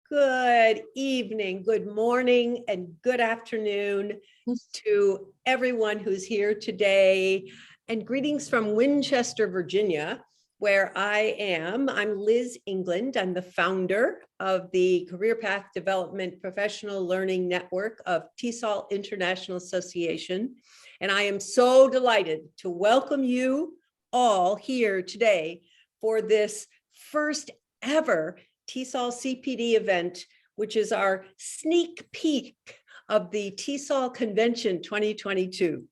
Good evening, good morning, and good afternoon to everyone who's here today. And greetings from Winchester, Virginia, where I am. I'm Liz England. I'm the founder of the Career Path Development Professional Learning Network of Tesol International Association. And I am so delighted to welcome you all here today for this first ever Tesol CPD event, which is our sneak peek of the Tesol Convention 2022.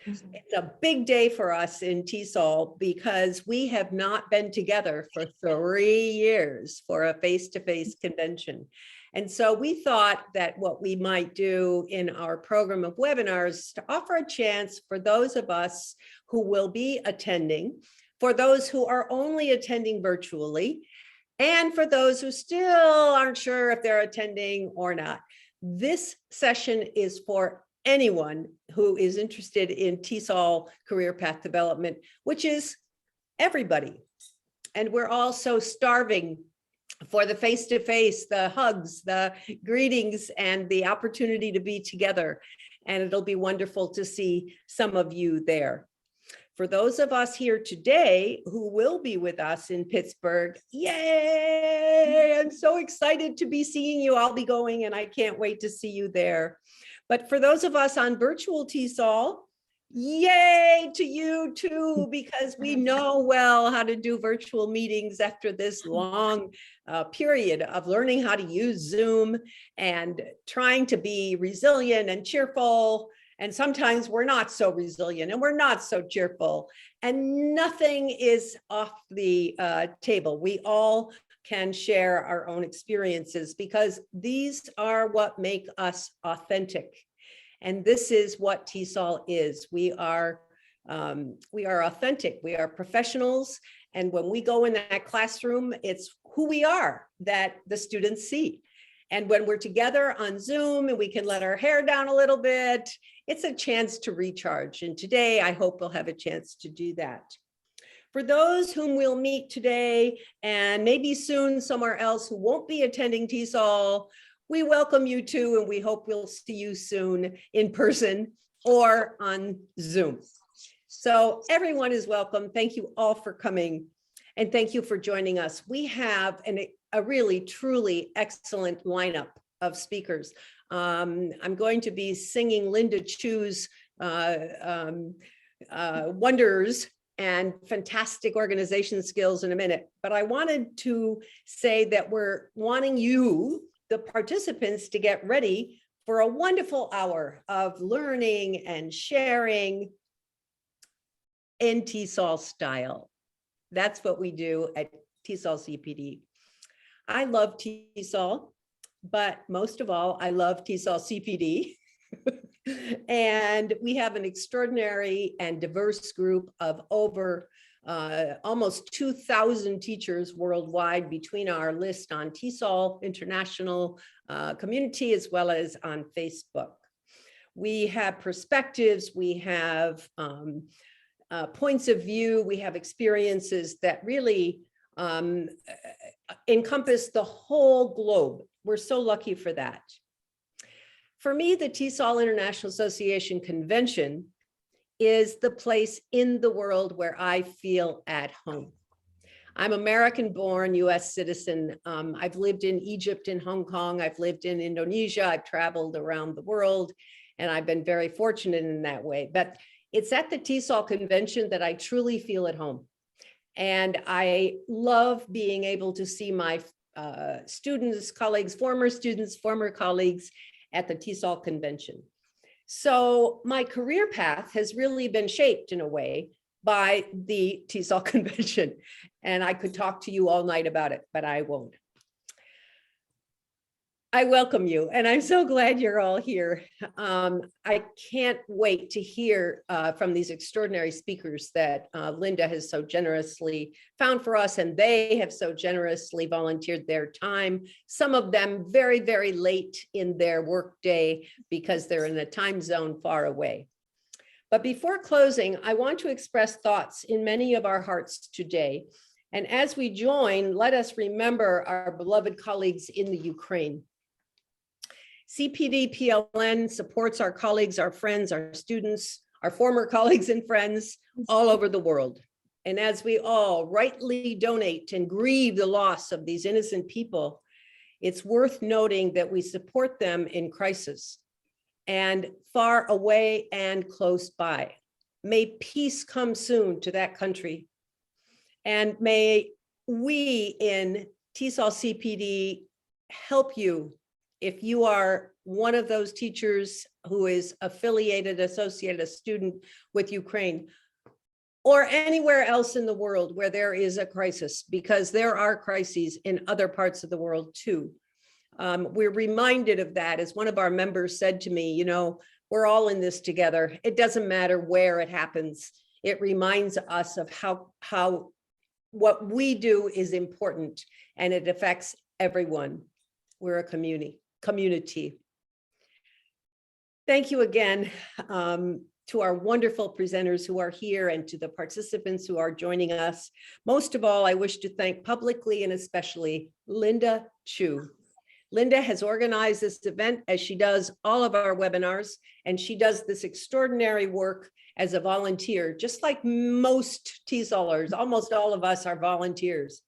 It's a big day for us in Tesol because we have not been together for 3 years for a face-to-face convention. And so we thought that what we might do in our program of webinars to offer a chance for those of us who will be attending, for those who are only attending virtually, and for those who still aren't sure if they're attending or not. This session is for anyone who is interested in Tesol career path development, which is everybody. And we're all so starving for the face-to-face, the hugs, the greetings, and the opportunity to be together. And it'll be wonderful to see some of you there. For those of us here today who will be with us in Pittsburgh, yay! I'm so excited to be seeing you. I'll be going and I can't wait to see you there. But for those of us on virtual Tesol, yay to you too, because we know well how to do virtual meetings after this long period of learning how to use Zoom and trying to be resilient and cheerful. And sometimes we're not so resilient and we're not so cheerful, and nothing is off the table. We all can share our own experiences because these are what make us authentic. And this is what Tesol is. We are authentic. We are professionals. And when we go in that classroom, it's who we are that the students see. And when we're together on Zoom and we can let our hair down a little bit, it's a chance to recharge. And today, I hope we'll have a chance to do that. For those whom we'll meet today and maybe soon somewhere else who won't be attending Tesol, we welcome you too, and we hope we'll see you soon in person or on Zoom. So everyone is welcome. Thank you all for coming. And thank you for joining us. We have a really, truly excellent lineup of speakers. I'm going to be singing Linda Chu's wonders and fantastic organization skills in a minute. But I wanted to say that we're wanting you, the participants, to get ready for a wonderful hour of learning and sharing in Tesol style. That's what we do at Tesol CPD. I love Tesol, but most of all, I love Tesol CPD. And we have an extraordinary and diverse group of over almost 2,000 teachers worldwide between our list on Tesol International community as well as on Facebook. We have perspectives, we have points of view, we have experiences that really encompass the whole globe. We're so lucky for that. For me, the Tesol International Association Convention is the place in the world where I feel at home. I'm American born, US citizen. I've lived in Egypt and Hong Kong. I've lived in Indonesia. I've traveled around the world, and I've been very fortunate in that way. But it's at the Tesol Convention that I truly feel at home. And I love being able to see my students, colleagues, former colleagues at the Tesol Convention. So my career path has really been shaped in a way by the Tesol Convention. And I could talk to you all night about it, but I won't. I welcome you, and I'm so glad you're all here. I can't wait to hear from these extraordinary speakers that Linda has so generously found for us, and they have so generously volunteered their time, some of them very, very late in their workday because they're in a time zone far away. But before closing, I want to express thoughts in many of our hearts today And as we join, let us remember our beloved colleagues in the Ukraine. CPD PLN supports our colleagues, our friends, our students, our former colleagues and friends all over the world. And as we all rightly donate and grieve the loss of these innocent people, it's worth noting that we support them in crisis and far away and close by. May peace come soon to that country. And may we in Tesol CPD help you if you are one of those teachers who is affiliated, associated, a student with Ukraine, or anywhere else in the world where there is a crisis, because there are crises in other parts of the world too. We're reminded of that, as one of our members said to me, you know, we're all in this together. It doesn't matter where it happens. It reminds us of how what we do is important, and it affects everyone. We're a community. Thank you again to our wonderful presenters who are here and to the participants who are joining us. Most of all, I wish to thank publicly and especially Linda Chu. Linda has organized this event as she does all of our webinars, and she does this extraordinary work as a volunteer, just like most Tesolers. Almost all of us are volunteers.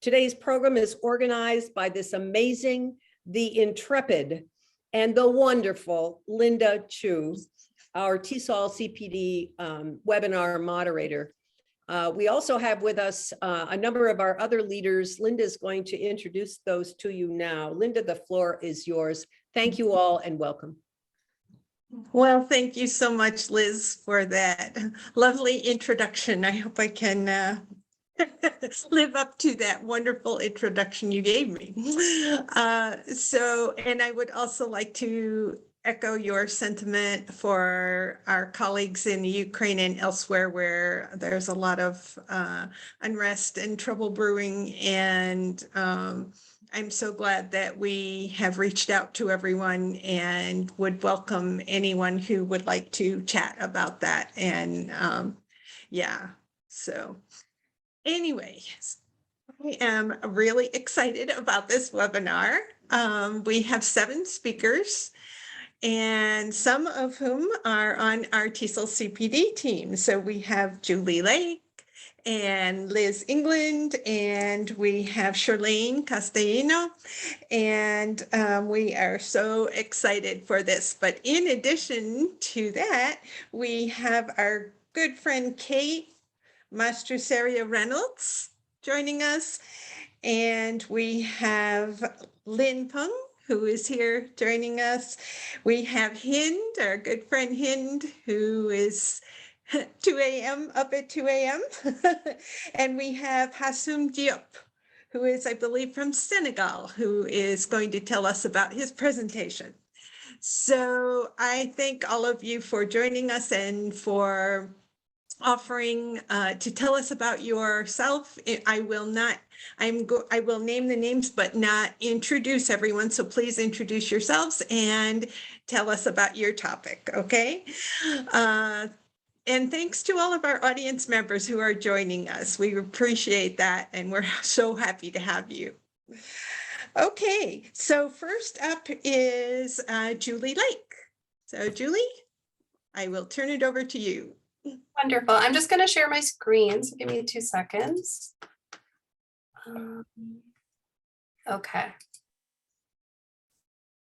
Today's program is organized by this amazing, the intrepid, and the wonderful Linda Chu, our Tesol CPD webinar moderator. We also have with us a number of our other leaders. Linda is going to introduce those to you now. Linda, the floor is yours. Thank you all and welcome. Well, thank you so much, Liz, for that lovely introduction. I hope I can live up to that wonderful introduction you gave me. And I would also like to echo your sentiment for our colleagues in Ukraine and elsewhere where there's a lot of unrest and trouble brewing. And I'm so glad that we have reached out to everyone and would welcome anyone who would like to chat about that. And so anyway, I am really excited about this webinar. We have 7 speakers, and some of whom are on our Tesol CPD team. So we have Julie Lake and Liz England, and we have Charlene Castellino, and we are so excited for this. But in addition to that, we have our good friend Kate Mastroseria Reynolds joining us, and we have Lynn Linvung, who is here joining us. We have Hind, our good friend Hind, who is 2 a.m. up at 2 a.m. And we have Hassoum Diop, who is, I believe, from Senegal, who is going to tell us about his presentation. So I thank all of you for joining us and for offering to tell us about yourself. I will name the names, but not introduce everyone. So please introduce yourselves and tell us about your topic, okay? And thanks to all of our audience members who are joining us. We appreciate that, and we're so happy to have you. Okay, so first up is Julie Lake. So Julie, I will turn it over to you. Wonderful. I'm just going to share my screen, so give me 2 seconds. Okay.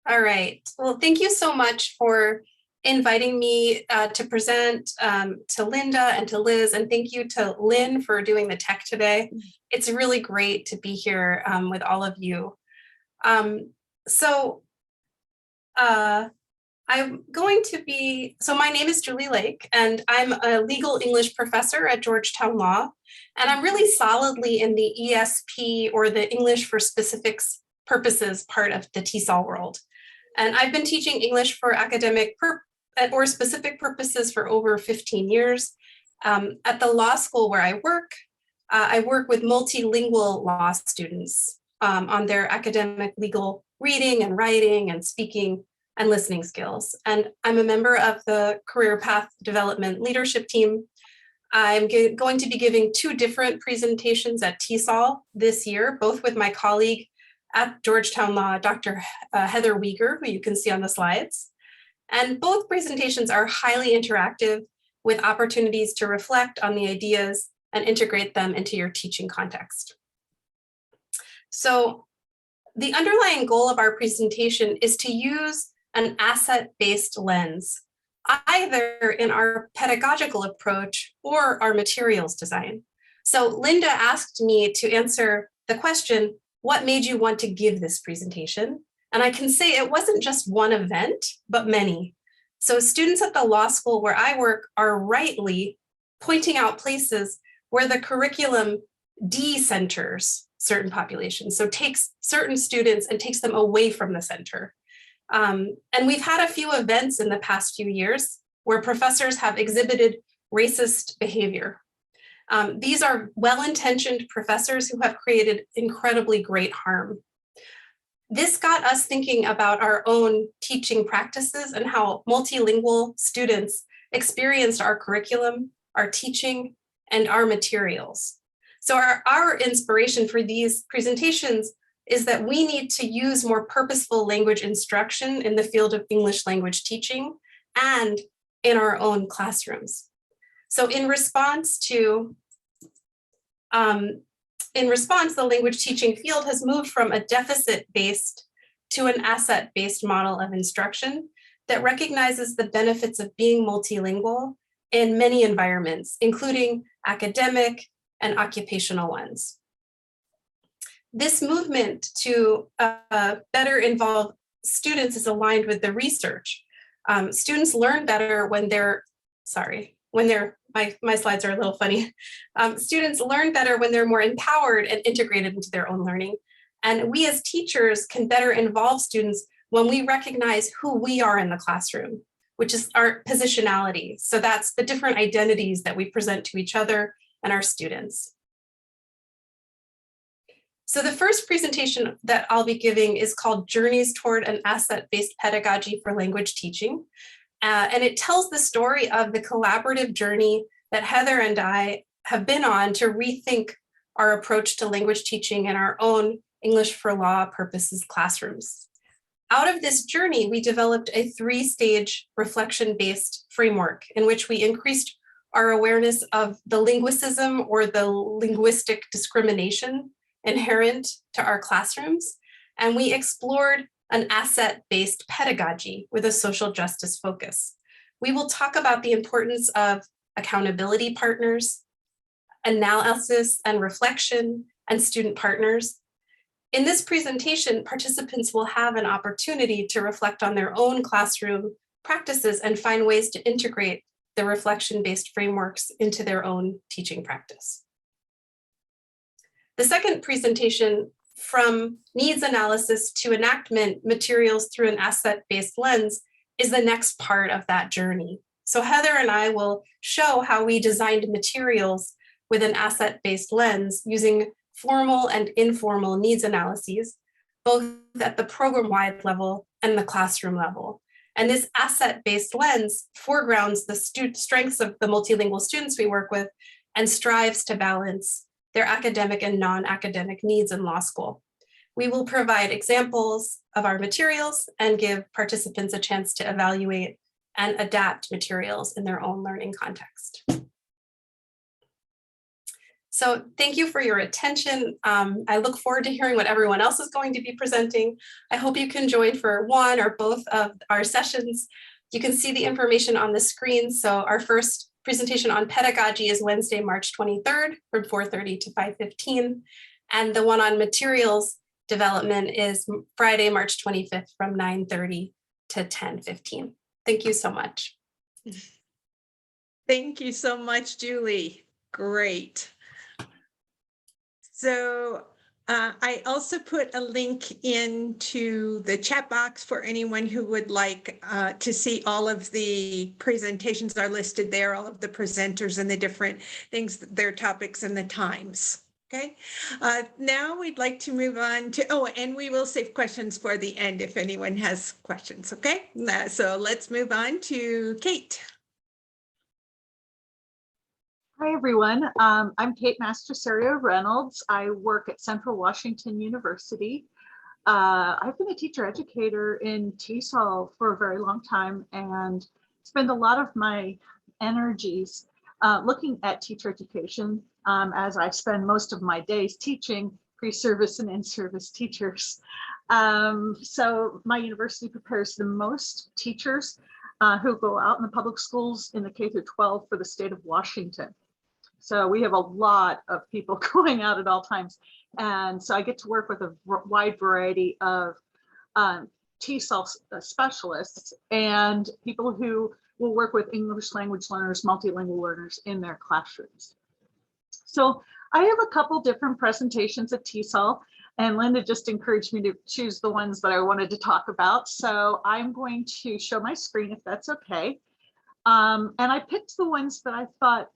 All right. Well, thank you so much for inviting me to present to Linda and to Liz, and thank you to Lynn for doing the tech today. It's really great to be here with all of you. My name is Julie Lake, and I'm a legal English professor at Georgetown Law, and I'm really solidly in the ESP, or the English for Specific Purposes part of the Tesol world. And I've been teaching English for academic or specific purposes for over 15 years. At the law school where I work with multilingual law students on their academic legal reading and writing and speaking and listening skills. And I'm a member of the Career Path Development Leadership Team, I'm going to be giving 2 different presentations at Tesol this year, both with my colleague at Georgetown Law, Dr. Heather Weger, who you can see on the slides. And both presentations are highly interactive with opportunities to reflect on the ideas and integrate them into your teaching context. So the underlying goal of our presentation is to use an asset-based lens, either in our pedagogical approach or our materials design. So Linda asked me to answer the question, what made you want to give this presentation? And I can say it wasn't just one event, but many. So students at the law school where I work are rightly pointing out places where the curriculum decenters certain populations. So takes certain students and takes them away from the center. And we've had a few events in the past few years where professors have exhibited racist behavior. These are well-intentioned professors who have created incredibly great harm. This got us thinking about our own teaching practices and how multilingual students experienced our curriculum, our teaching, and our materials. So our inspiration for these presentations is that we need to use more purposeful language instruction in the field of English language teaching and in our own classrooms. So in response, the language teaching field has moved from a deficit-based to an asset-based model of instruction that recognizes the benefits of being multilingual in many environments, including academic and occupational ones. This movement to better involve students is aligned with the research. Students learn better when my slides are a little funny. Students learn better when they're more empowered and integrated into their own learning. And we as teachers can better involve students when we recognize who we are in the classroom, which is our positionality. So that's the different identities that we present to each other and our students. So the first presentation that I'll be giving is called Journeys Toward an Asset-Based Pedagogy for Language Teaching. And it tells the story of the collaborative journey that Heather and I have been on to rethink our approach to language teaching in our own English for law purposes classrooms. Out of this journey, we developed a 3-stage reflection-based framework in which we increased our awareness of the linguicism or the linguistic discrimination inherent to our classrooms. And we explored an asset-based pedagogy with a social justice focus. We will talk about the importance of accountability partners, analysis and reflection, and student partners. In this presentation, participants will have an opportunity to reflect on their own classroom practices and find ways to integrate the reflection-based frameworks into their own teaching practice. The second presentation, From Needs Analysis to Enactment Materials Through an Asset-Based Lens, is the next part of that journey. So Heather and I will show how we designed materials with an asset-based lens using formal and informal needs analyses, both at the program-wide level and the classroom level. And this asset-based lens foregrounds the strengths of the multilingual students we work with and strives to balance their academic and non-academic needs in law school. We will provide examples of our materials and give participants a chance to evaluate and adapt materials in their own learning context. So thank you for your attention. I look forward to hearing what everyone else is going to be presenting. I hope you can join for one or both of our sessions. You can see the information on the screen. So our first presentation on pedagogy is Wednesday, March 23rd from 4:30 to 5:15. And the one on materials development is Friday, March 25th from 9:30 to 10:15. Thank you so much. Thank you so much, Julie. Great. So I also put a link into the chat box for anyone who would like to see all of the presentations are listed there, all of the presenters and the different things, their topics and the times. Okay, now we'd like to move on to, and we will save questions for the end if anyone has questions. Okay, so let's move on to Kate. Hi, everyone. I'm Kate Mastroserio Reynolds. I work at Central Washington University. I've been a teacher educator in Tesol for a very long time and spend a lot of my energies looking at teacher education as I spend most of my days teaching pre-service and in-service teachers. So my university prepares the most teachers who go out in the public schools in the K through 12 for the state of Washington. So we have a lot of people going out at all times. And so I get to work with a wide variety of TESOL specialists and people who will work with English language learners, multilingual learners in their classrooms. So I have a couple different presentations of TESOL, and Linda just encouraged me to choose the ones that I wanted to talk about. So I'm going to show my screen if that's okay. And I picked the ones that I thought,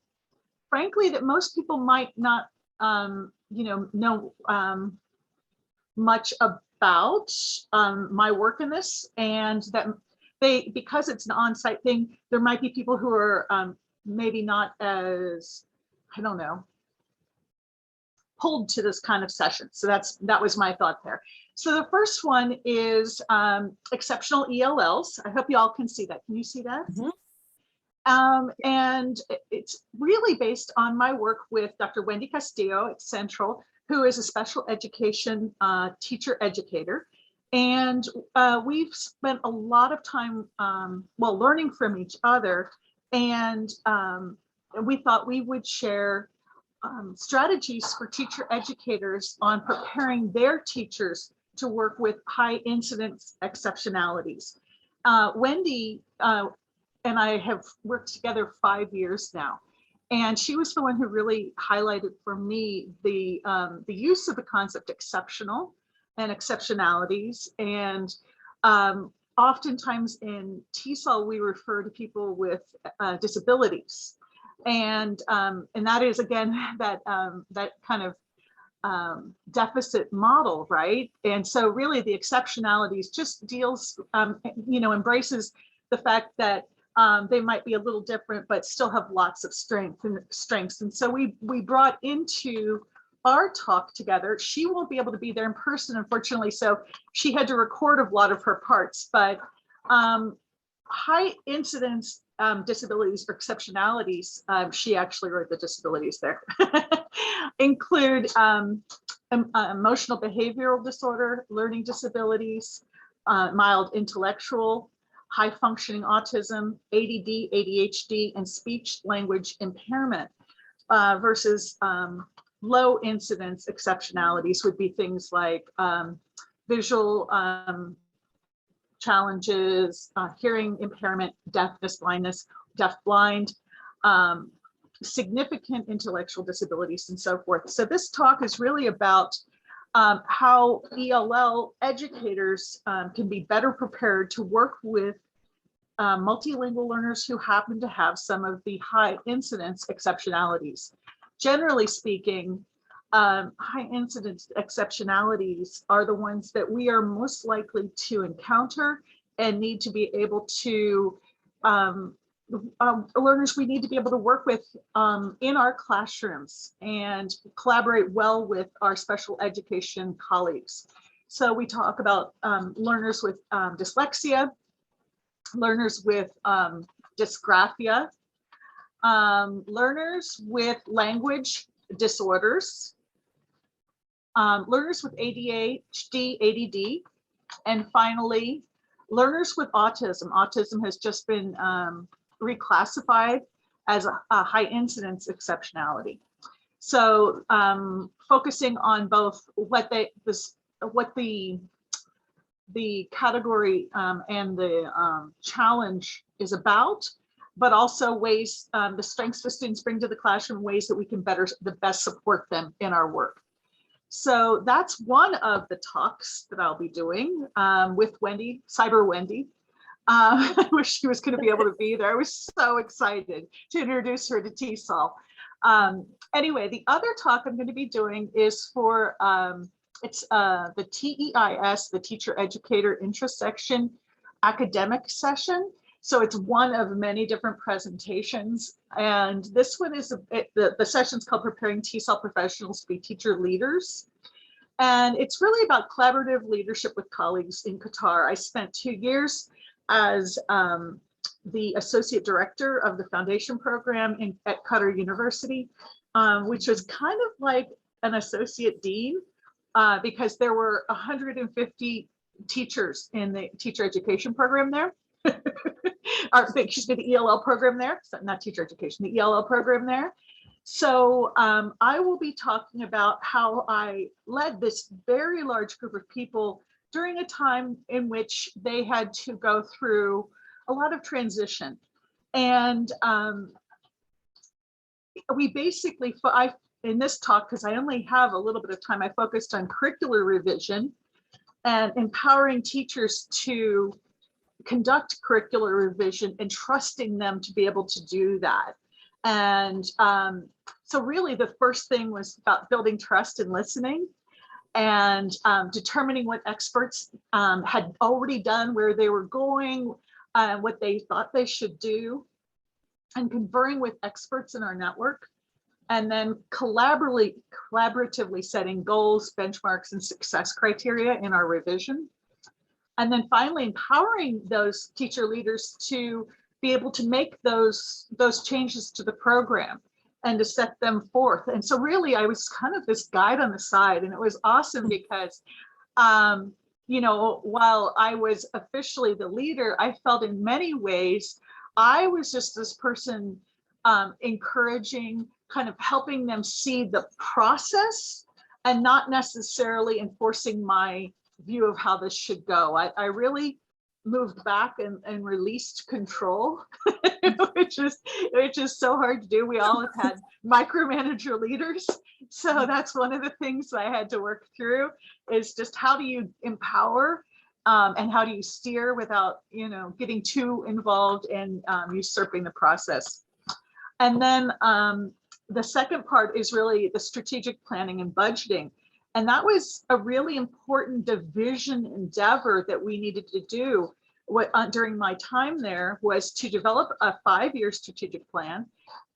frankly, that most people might not, know much about my work in this, and that because it's an on-site thing, there might be people who are maybe not as, I don't know, pulled to this kind of session. So that was my thought there. So the first one is exceptional ELLs. I hope you all can see that. Can you see that? Mm-hmm. And it's really based on my work with Dr. Wendy Castillo at Central, who is a special education teacher educator. And we've spent a lot of time, learning from each other. And we thought we would share strategies for teacher educators on preparing their teachers to work with high incidence exceptionalities. Wendy and I have worked together 5 years now. And she was the one who really highlighted for me the use of the concept exceptional and exceptionalities. And oftentimes in TESOL, we refer to people with disabilities. And that is, again, that kind of deficit model, right? And so really the exceptionalities just deals, embraces the fact that they might be a little different, but still have lots of strengths. And so we brought into our talk together. She won't be able to be there in person, unfortunately, so she had to record a lot of her parts. But high incidence disabilities or exceptionalities, she actually wrote the disabilities there, include emotional behavioral disorder, learning disabilities, mild intellectual, high functioning autism, ADD, ADHD, and speech language impairment versus low incidence exceptionalities would be things like visual challenges, hearing impairment, deafness, blindness, deaf-blind, significant intellectual disabilities, and so forth. So this talk is really about how ELL educators can be better prepared to work with multilingual learners who happen to have some of the high incidence exceptionalities. Generally speaking, high incidence exceptionalities are the ones that we are most likely to encounter and need to be able to, learners we need to be able to work with in our classrooms and collaborate well with our special education colleagues. So we talk about learners with dyslexia, learners with dysgraphia, learners with language disorders, learners with ADHD, ADD, and finally, learners with autism. Autism has just been reclassified as a high incidence exceptionality. So focusing on both what the category and the challenge is about, but also ways, the strengths the students bring to the classroom, ways that we can best support them in our work. So that's one of the talks that I'll be doing with Wendy, Cyber Wendy. I wish she was going to be able to be there. I was so excited to introduce her to TESOL. Anyway, the other talk I'm going to be doing is for it's the TEIS, the Teacher Educator Intersection Academic Session. So it's one of many different presentations. And this one is, the session's called Preparing TESOL Professionals to be Teacher Leaders. And it's really about collaborative leadership with colleagues in Qatar. I spent 2 years as the Associate Director of the Foundation Program at Qatar University, which was kind of like an Associate Dean, because there were 150 teachers in the teacher education program there. Or, excuse me, the ELL program there, so not teacher education, the ELL program there. So I will be talking about how I led this very large group of people during a time in which they had to go through a lot of transition. And we basically, in this talk, because I only have a little bit of time, I focused on curricular revision and empowering teachers to conduct curricular revision and trusting them to be able to do that. And so really the first thing was about building trust and listening, and determining what experts had already done, where they were going, what they thought they should do, and conferring with experts in our network, and then collaboratively setting goals, benchmarks, and success criteria in our revision. And then finally empowering those teacher leaders to be able to make those changes to the program and to set them forth. And so really I was kind of this guide on the side, and it was awesome because, you know, while I was officially the leader, I felt in many ways, I was just this person encouraging, kind of helping them see the process and not necessarily enforcing my view of how this should go. I really moved back and released control, which is so hard to do. We all have had micromanager leaders. So that's one of the things I had to work through, is just how do you empower and how do you steer without, you know, getting too involved and usurping the process. And then the second part is really the strategic planning and budgeting. And that was a really important division endeavor that we needed to do. What during my time there was to develop a 5-year strategic plan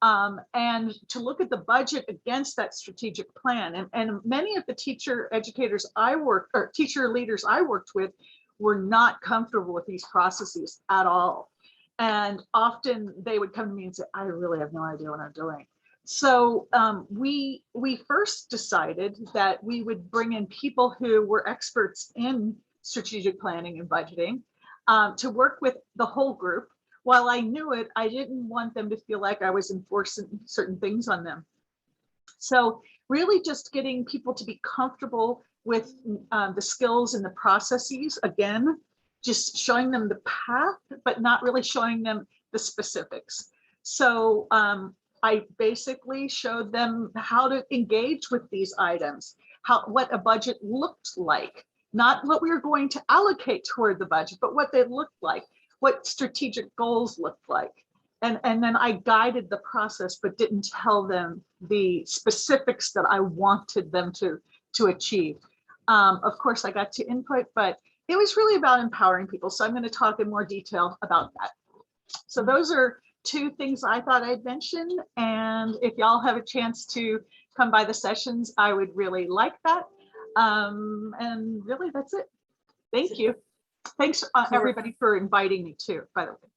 and to look at the budget against that strategic plan. And many of the teacher educators I worked, or teacher leaders I worked with, were not comfortable with these processes at all. And often they would come to me and say, I really have no idea what I'm doing. So we first decided that we would bring in people who were experts in strategic planning and budgeting to work with the whole group. While I knew it, I didn't want them to feel like I was enforcing certain things on them. So really just getting people to be comfortable with the skills and the processes, again, just showing them the path, but not really showing them the specifics. So I basically showed them how to engage with these items, what a budget looked like, not what we were going to allocate toward the budget, but what they looked like, what strategic goals looked like. And then I guided the process, but didn't tell them the specifics that I wanted them to achieve. Of course, I got to input, but it was really about empowering people. So I'm going to talk in more detail about that. So those are 2 things I thought I'd mention. And if y'all have a chance to come by the sessions, I would really like that. And really, that's it. Thank you. Thanks everybody for inviting me too, by the way.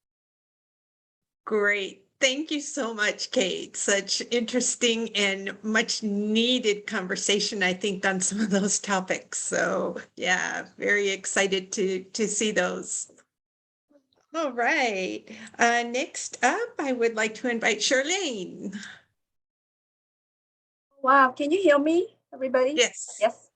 Great. Thank you so much, Kate. Such interesting and much needed conversation, I think, on some of those topics. So yeah, very excited to see those. All right. Next up, I would like to invite Charlene. Wow, can you hear me, everybody? Yes. Yes.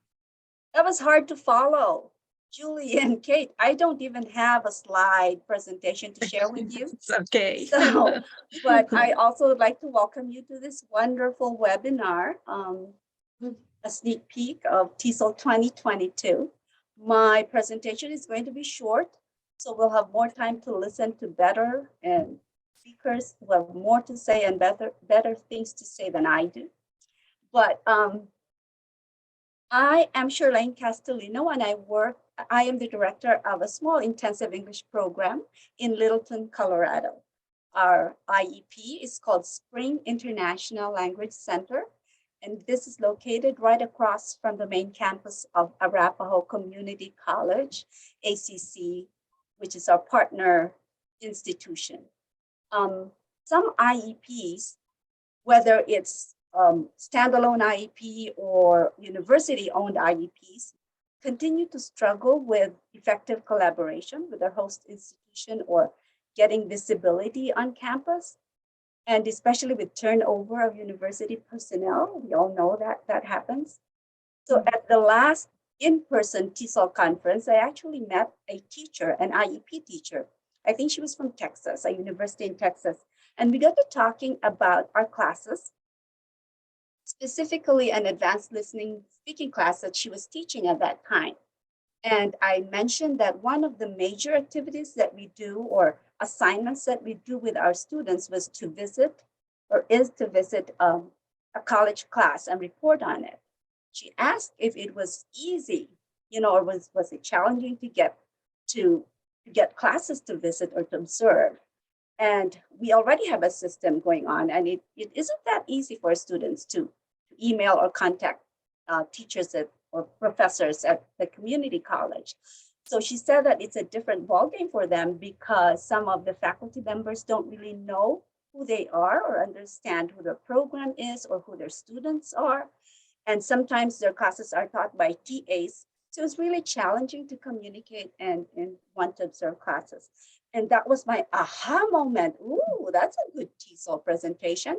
That was hard to follow. Julie and Kate, I don't even have a slide presentation to share with you. It's okay. So, but I also would like to welcome you to this wonderful webinar, a sneak peek of TESOL 2022. My presentation is going to be short, so we'll have more time to listen to better and speakers who have more to say and better things to say than I do. But I am Charlene Castellino, and I am the director of a small intensive English program in Littleton, Colorado. Our IEP is called Spring International Language Center, and this is located right across from the main campus of Arapahoe Community College, ACC, which is our partner institution. Some IEPs, whether it's standalone IEP or university-owned IEPs, continue to struggle with effective collaboration with their host institution or getting visibility on campus, and especially with turnover of university personnel. We all know that that happens. So at the last in-person TESOL conference, I actually met a teacher, an IEP teacher. I think she was from Texas, a university in Texas. And we got to talking about our classes, specifically an advanced listening speaking class that she was teaching at that time. And I mentioned that one of the major activities that we do or assignments that we do with our students was to visit a college class and report on it. She asked if it was easy, or was it challenging to get classes to visit or to observe. And we already have a system going on, and it isn't that easy for students to email or contact teachers or professors at the community college. So she said that it's a different ballgame for them because some of the faculty members don't really know who they are or understand who their program is or who their students are. And sometimes their classes are taught by TAs. So it's really challenging to communicate and want to observe classes. And that was my aha moment. Ooh, that's a good TESOL presentation.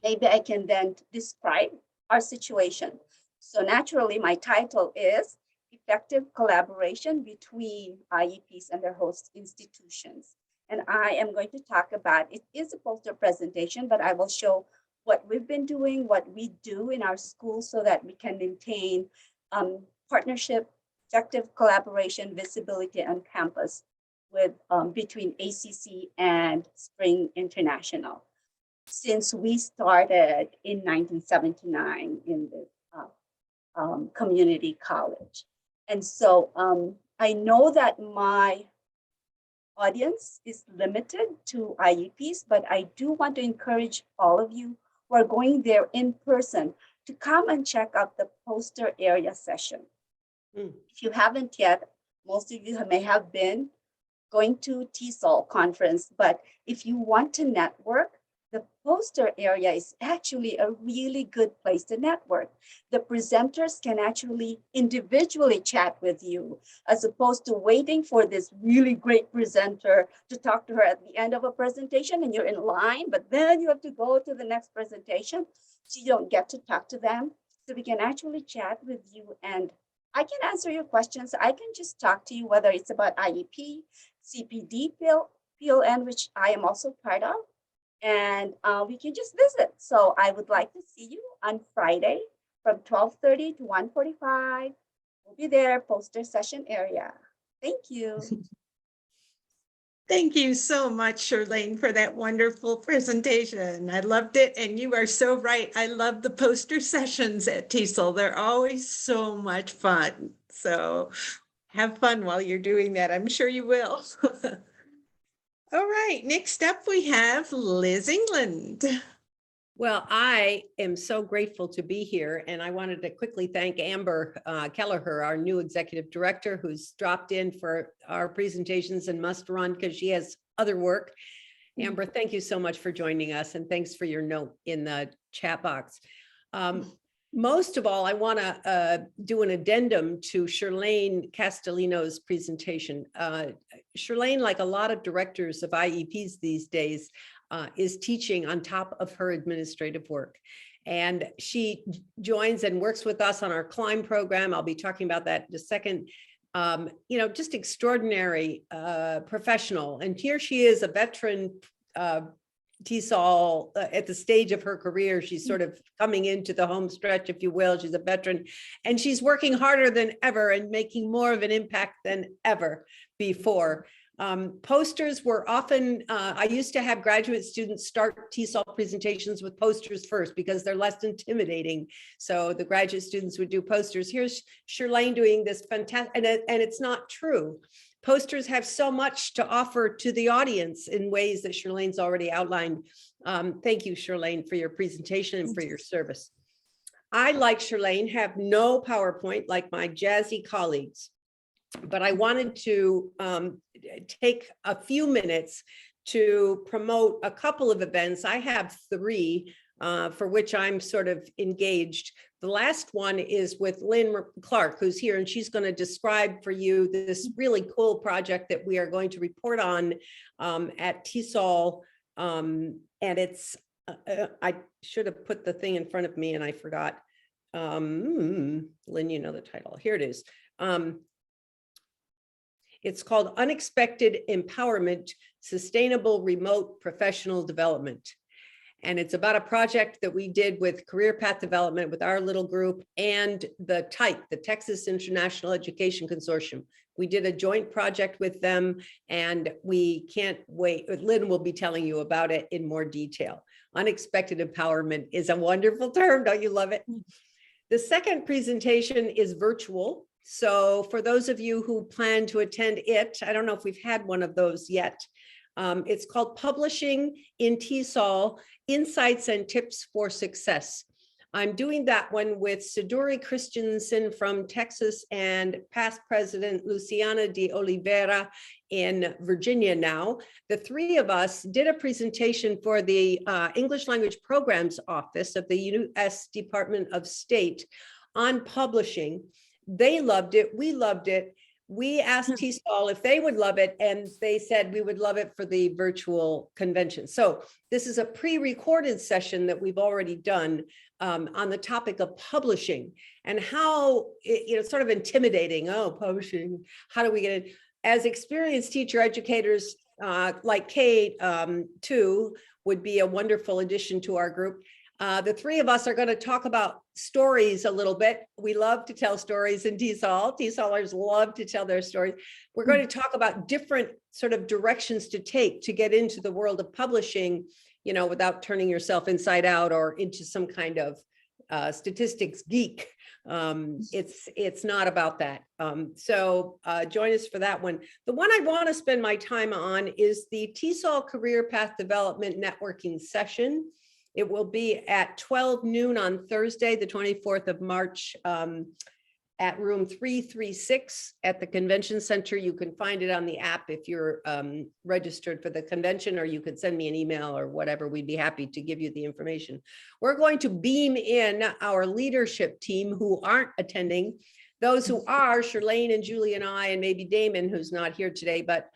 Maybe I can then describe our situation. So naturally, my title is Effective Collaboration Between IEPs and their host institutions. And I am going to talk about, it is a poster presentation, but I will show what we've been doing, what we do in our schools so that we can maintain partnership, effective collaboration, visibility on campus with between ACC and Spring International. Since we started in 1979 in the community college. And so I know that my audience is limited to IEPs, but I do want to encourage all of you who are going there in person to come and check out the poster area session. If you haven't yet, most of you may have been going to TESOL conference, but if you want to network, the poster area is actually a really good place to network. The presenters can actually individually chat with you as opposed to waiting for this really great presenter to talk to her at the end of a presentation and you're in line, but then you have to go to the next presentation. So you don't get to talk to them. So we can actually chat with you and I can answer your questions. I can just talk to you, whether it's about IEP, CPD, PLN, which I am also part of. And we can just visit. So I would like to see you on Friday from 12:30 to 1:45. We'll be there, poster session area. Thank you. Thank you so much, Charlene, for that wonderful presentation. I loved it. And you are so right. I love the poster sessions at TESOL. They're always so much fun. So have fun while you're doing that. I'm sure you will. All right, next up we have Liz England. Well, I am so grateful to be here, and I wanted to quickly thank Amber Kelleher, our new executive director, who's dropped in for our presentations and must run because she has other work. Amber, thank you so much for joining us, and thanks for your note in the chat box. Most of all, I want to do an addendum to Charlene Castellino's presentation. Charlene, like a lot of directors of IEPs these days, is teaching on top of her administrative work. And she joins and works with us on our CLIMB program. I'll be talking about that in a second. Just extraordinary professional. And here she is, a veteran TESOL at the stage of her career. She's sort of coming into the home stretch, if you will. She's a veteran and she's working harder than ever and making more of an impact than ever before. Posters were often, I used to have graduate students start TESOL presentations with posters first because they're less intimidating. So the graduate students would do posters. Here's Shirlane doing this fantastic, and it's not true. Posters have so much to offer to the audience in ways that Shirlane's already outlined. Thank you, Shirlane, for your presentation and for your service. I, like Shirlane, have no PowerPoint like my jazzy colleagues, but I wanted to take a few minutes to promote a couple of events. I have 3 for which I'm sort of engaged. The last one is with Lynn Clark, who's here, and she's going to describe for you this really cool project that we are going to report on at TESOL. And it's, I should have put the thing in front of me and I forgot. Lynn, you know the title. Here it is. It's called Unexpected Empowerment, Sustainable Remote Professional Development. And it's about a project that we did with Career Path Development with our little group and the TICE, the Texas International Education Consortium. We did a joint project with them and we can't wait. Lynn will be telling you about it in more detail. Unexpected empowerment is a wonderful term. Don't you love it? The second presentation is virtual. So for those of you who plan to attend it, I don't know if we've had one of those yet. It's called Publishing in TESOL, Insights and Tips for Success. I'm doing that one with Siduri Christensen from Texas and past president Luciana de Oliveira in Virginia now. The 3 of us did a presentation for the English Language Programs Office of the U.S. Department of State on publishing. They loved it. We loved it. We asked TESOL if they would love it, and they said we would love it for the virtual convention. So this is a pre-recorded session that we've already done on the topic of publishing and how it's sort of intimidating. Oh, publishing, how do we get it? As experienced teacher educators like Kate too would be a wonderful addition to our group. The 3 of us are going to talk about stories a little bit. We love to tell stories in TESOL. TESOLers love to tell their stories. We're going to talk about different sort of directions to take to get into the world of publishing, without turning yourself inside out or into some kind of statistics geek. It's not about that. So join us for that one. The one I want to spend my time on is the TESOL Career Path Development Networking Session. It will be at 12 noon on Thursday, the 24th of March, at room 336 at the Convention Center. You can find it on the app if you're registered for the convention, or you could send me an email or whatever. We'd be happy to give you the information. We're going to beam in our leadership team who aren't attending. Those who are, Shirlane and Julie and I, and maybe Damon, who's not here today, but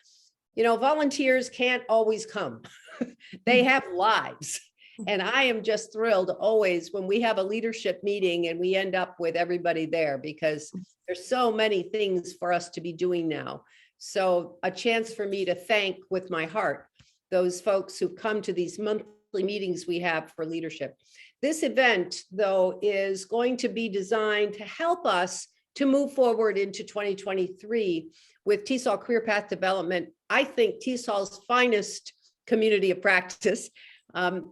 volunteers can't always come. They have lives. And I am just thrilled always when we have a leadership meeting and we end up with everybody there, because there's so many things for us to be doing now. So a chance for me to thank with my heart those folks who come to these monthly meetings we have for leadership. This event, though, is going to be designed to help us to move forward into 2023 with TESOL Career Path Development. I think TESOL's finest community of practice.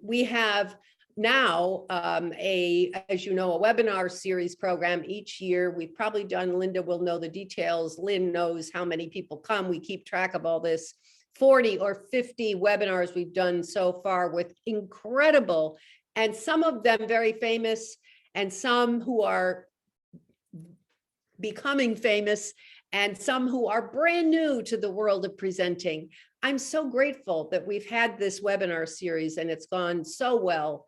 We have now as you know, a webinar series program each year. We've probably done, Linda will know the details. Lynn knows how many people come. We keep track of all this. 40 or 50 webinars we've done so far with incredible, and some of them very famous, and some who are becoming famous, and some who are brand new to the world of presenting. I'm so grateful that we've had this webinar series and it's gone so well.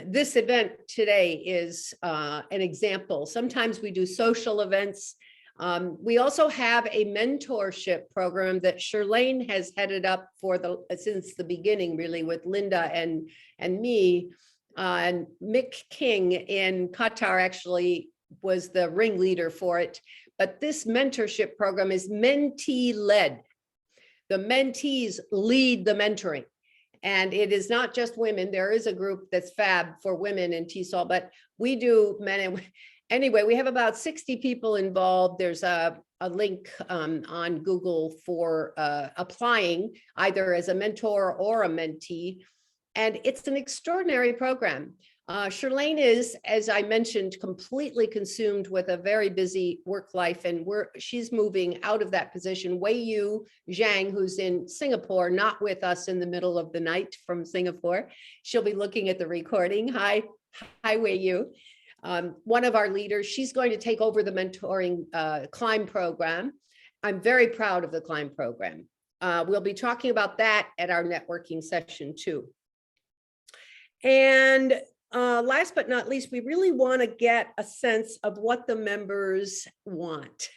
This event today is an example. Sometimes we do social events. We also have a mentorship program that Shirlane has headed up since the beginning, really, with Linda and me. And Mick King in Qatar actually was the ringleader for it. But this mentorship program is mentee-led. The mentees lead the mentoring. And it is not just women. There is a group that's fab for women in TESOL, but we do men and anyway, we have about 60 people involved. There's a link on Google for applying either as a mentor or a mentee. And it's an extraordinary program. Charlene is, as I mentioned, completely consumed with a very busy work life, and she's moving out of that position. Wei Yu Zhang, who's in Singapore, not with us in the middle of the night from Singapore. She'll be looking at the recording. Hi, Wei Yu. One of our leaders, she's going to take over the mentoring climb program. I'm very proud of the climb program. We'll be talking about that at our networking session too. And last but not least, we really want to get a sense of what the members want.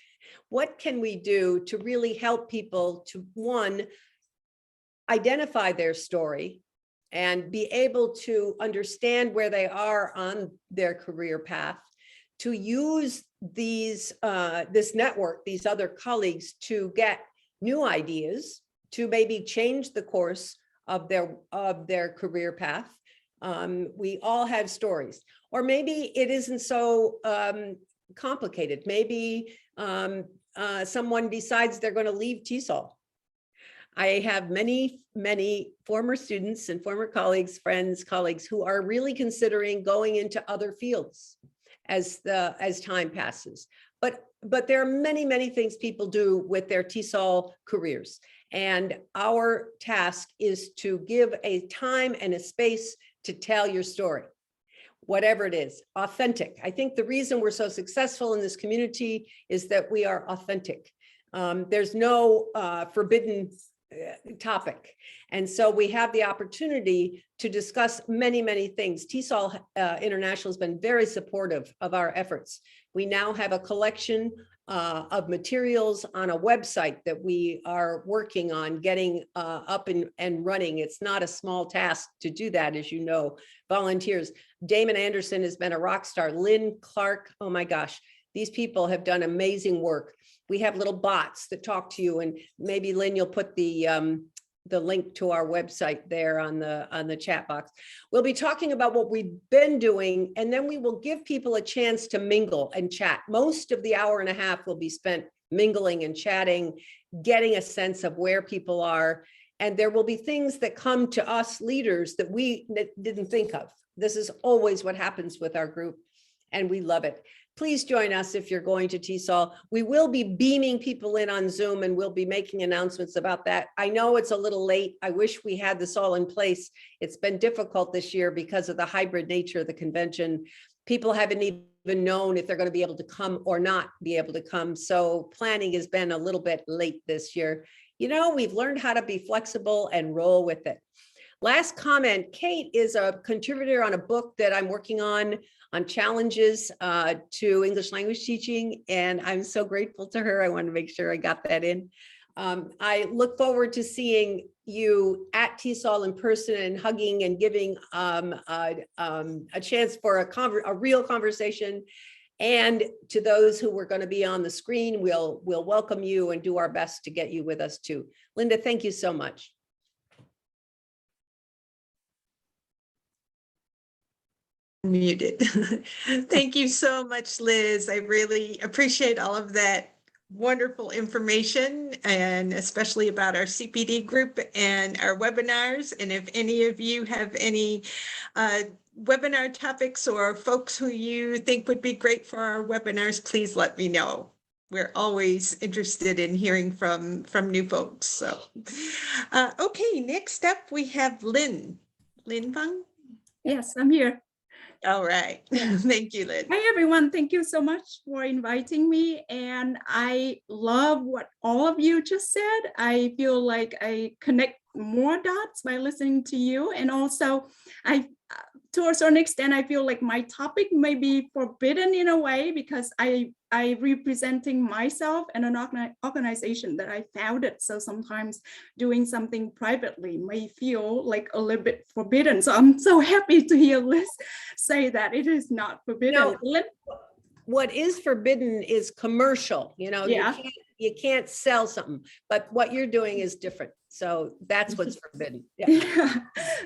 What can we do to really help people to, one, identify their story and be able to understand where they are on their career path, to use these this network, these other colleagues, to get new ideas, to maybe change the course of their career path. We all have stories, or maybe it isn't so complicated. Maybe someone decides they're going to leave TESOL. I have many former students and former colleagues, friends, colleagues who are really considering going into other fields as time passes. But there are many things people do with their TESOL careers. And our task is to give a time and a space to tell your story, whatever it is, authentic. I think the reason we're so successful in this community is that we are authentic. There's no forbidden topic. And so we have the opportunity to discuss many things. TESOL International has been very supportive of our efforts. We now have a collection of materials on a website that we are working on getting up and running. It's not a small task to do that, as you know, volunteers. Damon Anderson has been a rock star. Lynn Clark, oh my gosh, these people have done amazing work. We have little bots that talk to you, and maybe Lynn, you'll put the link to our website there on the chat box. We'll be talking about what we've been doing, and then we will give people a chance to mingle and chat. Most of the hour and a half will be spent mingling and chatting, getting a sense of where people are. And there will be things that come to us leaders that we didn't think of. This is always what happens with our group, and we love it. Please join us if you're going to TESOL. We will be beaming people in on Zoom, and we'll be making announcements about that. I know it's a little late. I wish we had this all in place. It's been difficult this year because of the hybrid nature of the convention. People haven't even known if they're going to be able to come or not be able to come. So planning has been a little bit late this year. You know, we've learned how to be flexible and roll with it. Last comment, Kate is a contributor on a book that I'm working on challenges to English language teaching. And I'm so grateful to her. I want to make sure I got that in. I look forward to seeing you at TESOL in person and hugging and giving a chance for a real conversation. And to those who were going to be on the screen, we'll welcome you and do our best to get you with us too. Linda, thank you so much. Muted. Thank you so much, Liz. I really appreciate all of that wonderful information, and especially about our CPD group and our webinars. And if any of you have any webinar topics or folks who you think would be great for our webinars, please let me know. We're always interested in hearing from new folks. So, okay, next up we have Lynn Linvung. Yes, I'm here. All right. Thank you, Lynn. Hi, everyone. Thank you so much for inviting me. And I love what all of you just said. I feel like I connect more dots by listening to you. And also, to a certain extent, I feel like my topic may be forbidden in a way because I representing myself and an organization that I founded. So sometimes doing something privately may feel like a little bit forbidden. So I'm so happy to hear Liz say that it is not forbidden. No, what is forbidden is commercial. You know, yeah. You can't sell something, but what you're doing is different. So that's what's forbidden. Yeah.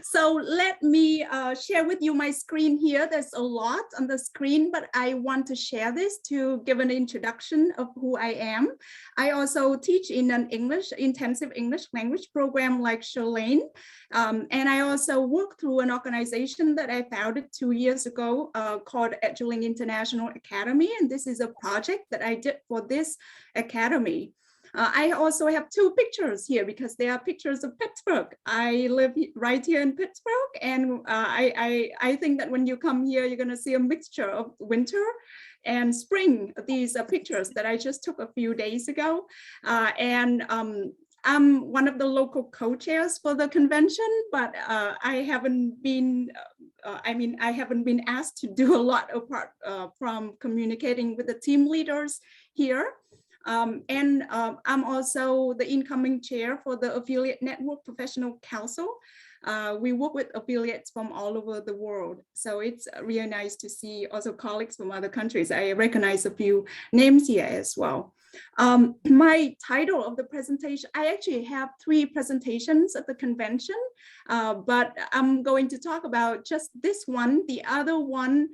So let me share with you my screen here. There's a lot on the screen, but I want to share this to give an introduction of who I am. I also teach in an intensive English language program like Charlene. And I also work through an organization that I founded 2 years ago called Edgeling International Academy. And this is a project that I did for this academy. I also have 2 pictures here because they are pictures of Pittsburgh. I live right here in Pittsburgh, and I think that when you come here, you're going to see a mixture of winter and spring. These are pictures that I just took a few days ago. I'm one of the local co-chairs for the convention, but I haven't been asked to do a lot apart from communicating with the team leaders here. I'm also the incoming chair for the Affiliate Network Professional Council. We work with affiliates from all over the world. So it's really nice to see also colleagues from other countries. I recognize a few names here as well. My title of the presentation, I actually have 3 presentations at the convention, but I'm going to talk about just this one. The other ones,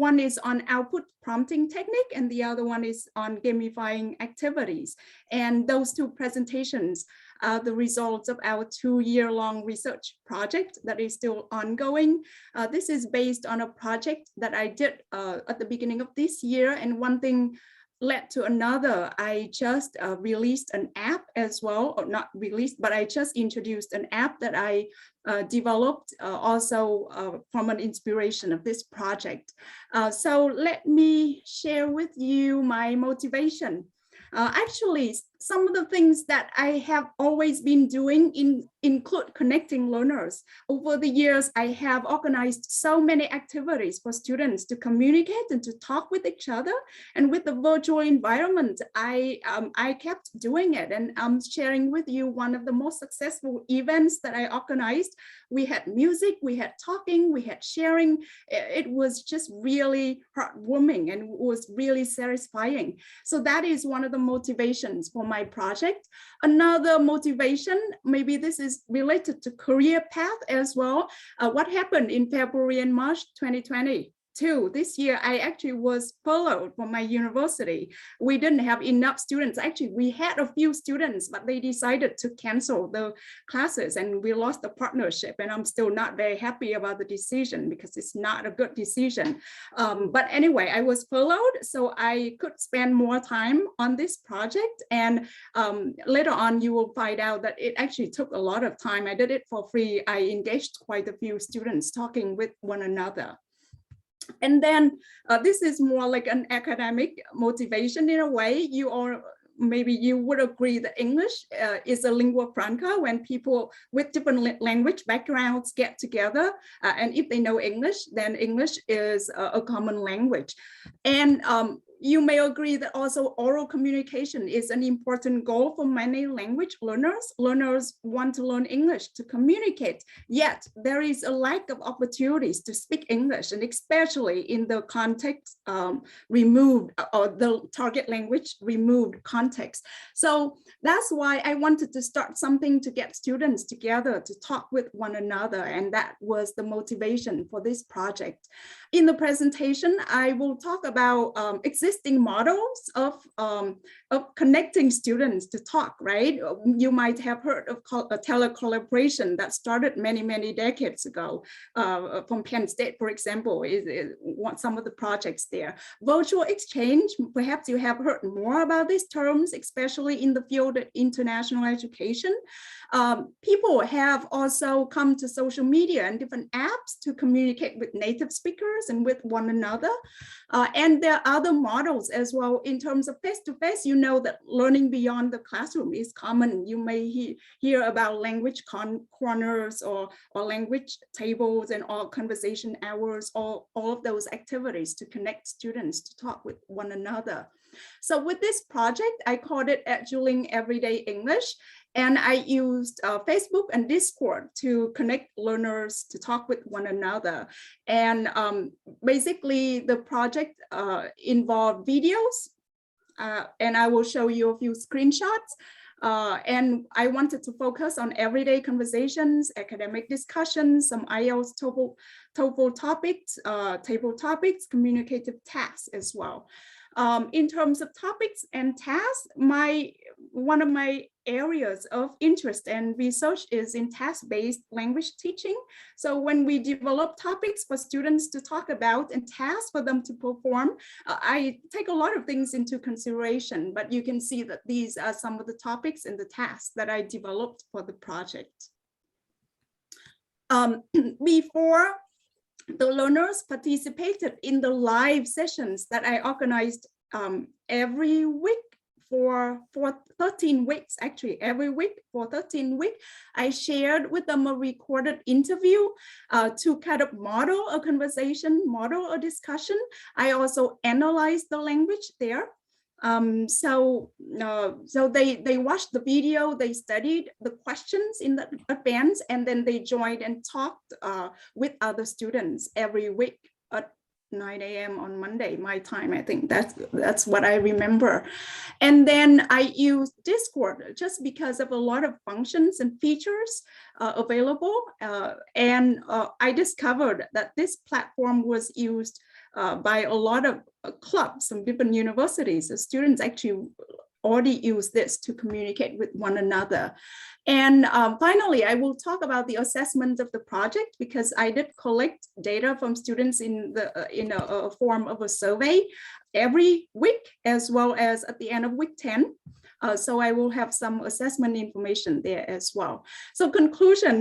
one is on output prompting technique, and the other one is on gamifying activities. And those 2 presentations are the results of our 2-year-long research project that is still ongoing. This is based on a project that I did at the beginning of this year, and one thing led to another. I just released an app as well, or not released, but I just introduced an app that I developed also from an inspiration of this project. So let me share with you my motivation. Actually, some of the things that I have always been doing include connecting learners. Over the years, I have organized so many activities for students to communicate and to talk with each other. And with the virtual environment, I kept doing it. And I'm sharing with you one of the most successful events that I organized. We had music, we had talking, we had sharing. It was just really heartwarming and was really satisfying. So that is one of the motivations for my project. Another motivation, maybe this is related to career path as well. What happened in February and March 2022? This year, I actually was furloughed from my university. We didn't have enough students. Actually, we had a few students, but they decided to cancel the classes and we lost the partnership. And I'm still not very happy about the decision because it's not a good decision. But anyway, I was furloughed, so I could spend more time on this project. And later on, you will find out that it actually took a lot of time. I did it for free. I engaged quite a few students talking with one another. And then this is more like an academic motivation in a way. Maybe you would agree that English is a lingua franca when people with different language backgrounds get together. And if they know English, then English is a common language. And you may agree that also oral communication is an important goal for many language learners. Learners want to learn English to communicate, yet there is a lack of opportunities to speak English, and especially in the context removed, or the target language removed context. So that's why I wanted to start something to get students together to talk with one another, and that was the motivation for this project. In the presentation, I will talk about existing models of connecting students to talk, right? You might have heard of a telecollaboration that started many, many decades ago from Penn State, for example, is some of the projects there. Virtual exchange, perhaps you have heard more about these terms, especially in the field of international education. People have also come to social media and different apps to communicate with native speakers and with one another. And there are other models as well in terms of face-to-face. You know that learning beyond the classroom is common. You may hear about language corners or language tables and all conversation hours, all of those activities to connect students to talk with one another. So with this project, I called it Edgeling Everyday English. And I used Facebook and Discord to connect learners to talk with one another. And basically the project involved videos, and I will show you a few screenshots. And I wanted to focus on everyday conversations, academic discussions, some IELTS TOEFL topics, table topics, communicative tasks as well. In terms of topics and tasks, one of my areas of interest and research is in task-based language teaching. So when we develop topics for students to talk about and tasks for them to perform, I take a lot of things into consideration, but you can see that these are some of the topics and the tasks that I developed for the project. Before the learners participated in the live sessions that I organized every week for 13 weeks, actually every week for 13 weeks. I shared with them a recorded interview to kind of model a conversation, model a discussion. I also analyzed the language there. So they watched the video, they studied the questions in the advance, and then they joined and talked with other students every week at 9 a.m. on Monday, my time. I think that's what I remember. And then I used Discord just because of a lot of functions and features available. And I discovered that this platform was used by a lot of clubs and different universities. The students actually already use this to communicate with one another. And finally, I will talk about the assessment of the project, because I did collect data from students in a form of a survey every week, as well as at the end of week 10. So I will have some assessment information there as well. So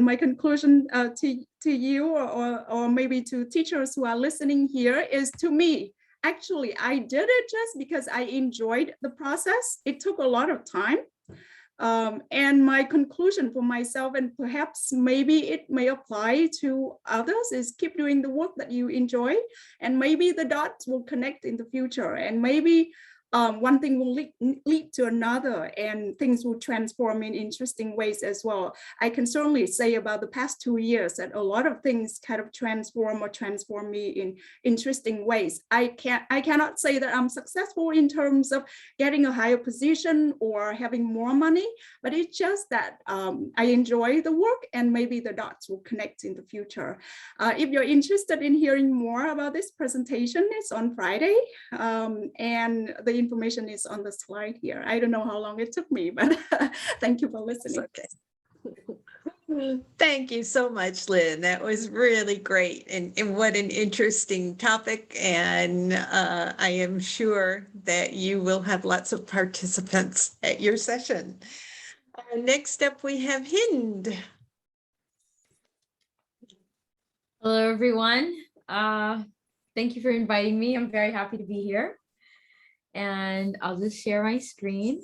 my conclusion to you or maybe to teachers who are listening here is, to me, actually, I did it just because I enjoyed the process. It took a lot of time. And my conclusion for myself, and perhaps maybe it may apply to others, is keep doing the work that you enjoy, and maybe the dots will connect in the future, and maybe one thing will lead to another, and things will transform in interesting ways as well. I can certainly say about the past 2 years that a lot of things kind of transform me in interesting ways. I cannot say that I'm successful in terms of getting a higher position or having more money, but it's just that I enjoy the work, and maybe the dots will connect in the future. If you're interested in hearing more about this presentation, it's on Friday, and the information is on the slide here. I don't know how long it took me, but thank you for listening. Okay. Thank you so much, Lynn. That was really great. And what an interesting topic. And I am sure that you will have lots of participants at your session. Next up, we have Hind. Hello, everyone. Thank you for inviting me. I'm very happy to be here. And I'll just share my screen.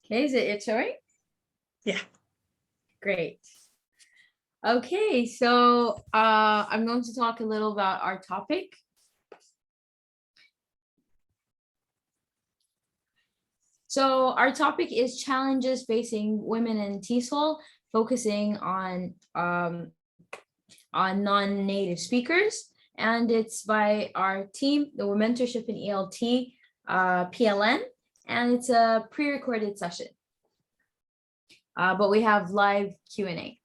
Okay, is it showing? Yeah. Great. Okay, so I'm going to talk a little about our topic. So our topic is challenges facing women in TESOL, focusing on non-native speakers, and it's by our team, the Mentorship in ELT PLN, and it's a pre-recorded session. But we have live Q&A.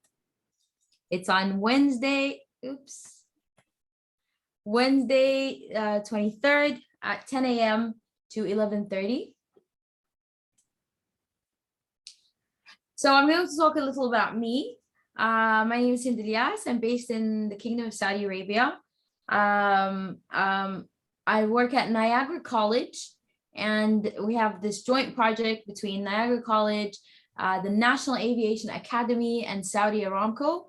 It's on Wednesday, Wednesday 23rd at 10 a.m. to 11:30. So I'm going to talk a little about me. My name is Hind Ilyas. I'm based in the Kingdom of Saudi Arabia. I work at Niagara College, and we have this joint project between Niagara College, the National Aviation Academy, and Saudi Aramco,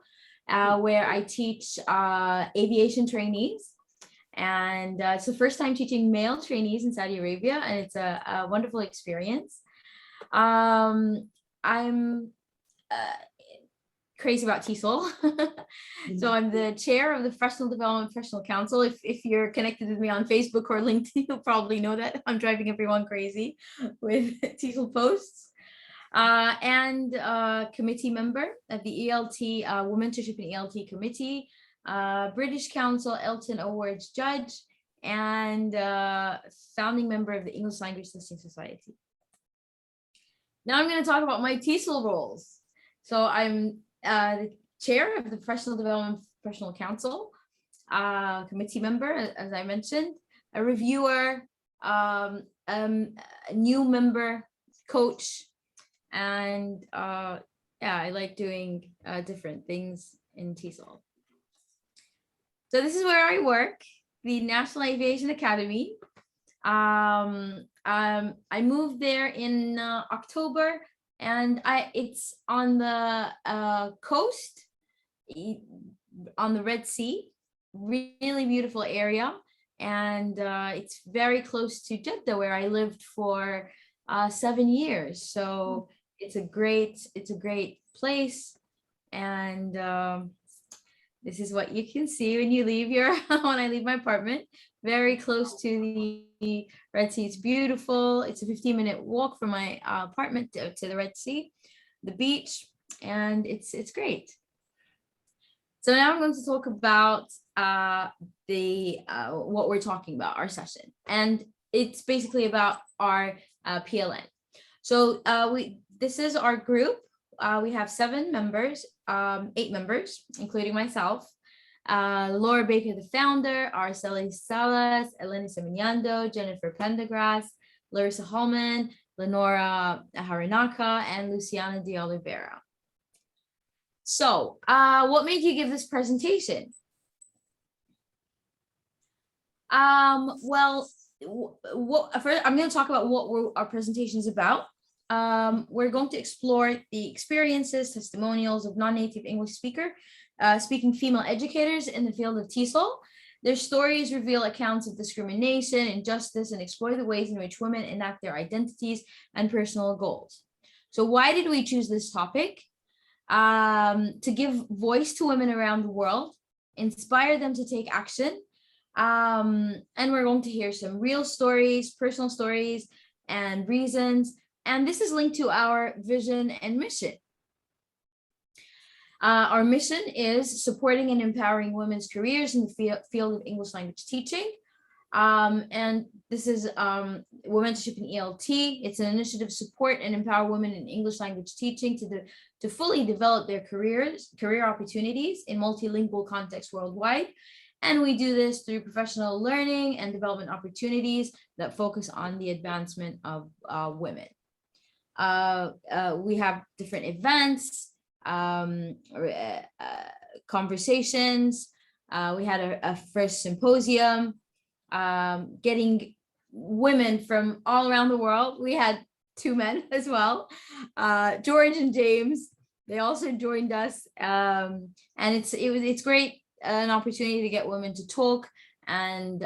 where I teach aviation trainees. And it's the first time teaching male trainees in Saudi Arabia, and it's a wonderful experience. I'm crazy about Tesol. So I'm the chair of the Professional Development Professional Council. If you're connected with me on Facebook or LinkedIn, you'll probably know that I'm driving everyone crazy with Tesol posts. And committee member of the ELT, Mentorship and ELT Committee, British Council Elton Awards judge, and founding member of the English Language Listening Society. Now I'm going to talk about my Tesol roles. So I'm the chair of the Professional Development Professional Council, committee member, as I mentioned, a reviewer, a new member, coach, and yeah, I like doing different things in Tesol. So this is where I work, the National Aviation Academy. I moved there in October, and it's on the coast, on the Red Sea, really beautiful area, and it's very close to Jeddah, where I lived for 7 years. So it's a great place, and this is what you can see when you leave when I leave my apartment. Very close to the Red Sea. It's beautiful. It's a 15-minute walk from my apartment to the Red Sea, the beach, and it's great. So now I'm going to talk about what we're talking about, our session, and it's basically about our PLN. So this is our group. We have 8 members, including myself. Laura Baker, the founder, Araceli Salas, Elena Seminando, Jennifer Pendergrass, Larissa Hallman, Lenora Harinaka, and Luciana de Oliveira. So what made you give this presentation? Well, first, I'm going to talk about what our presentation is about. We're going to explore the experiences, testimonials of non-native English speaking female educators in the field of Tesol. Their stories reveal accounts of discrimination, injustice, and explore the ways in which women enact their identities and personal goals. So why did we choose this topic? To give voice to women around the world, inspire them to take action. And we're going to hear some real stories, personal stories, and reasons. And this is linked to our vision and mission. Our mission is supporting and empowering women's careers in the field of English language teaching. And this is Mentorship and ELT. It's an initiative to support and empower women in English language teaching to fully develop their career opportunities in multilingual contexts worldwide. And we do this through professional learning and development opportunities that focus on the advancement of women. We have different events, conversations. We had a first symposium, getting women from all around the world. We had 2 men as well, George and James. They also joined us, and it's great, an opportunity to get women to talk and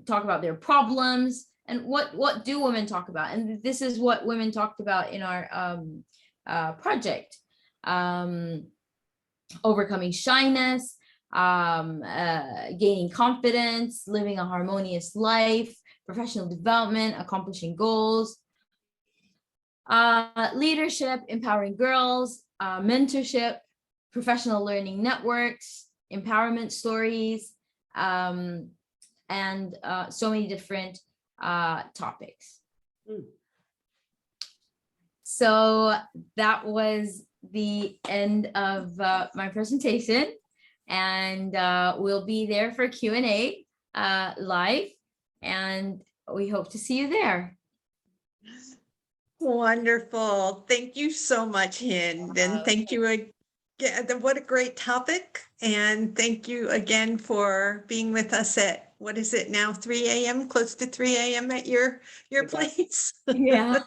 talk about their problems and what do women talk about. And this is what women talked about in our project: overcoming shyness, gaining confidence, living a harmonious life, professional development, accomplishing goals, leadership, empowering girls, mentorship, professional learning networks, empowerment stories, and so many different topics. So that was the end of my presentation, and we'll be there for Q&A live, and we hope to see you there. Wonderful. Thank you so much, Hind, and thank you again. What a great topic. And thank you again for being with us at, what is it now, 3 a.m., close to 3 a.m. at your place. Yeah.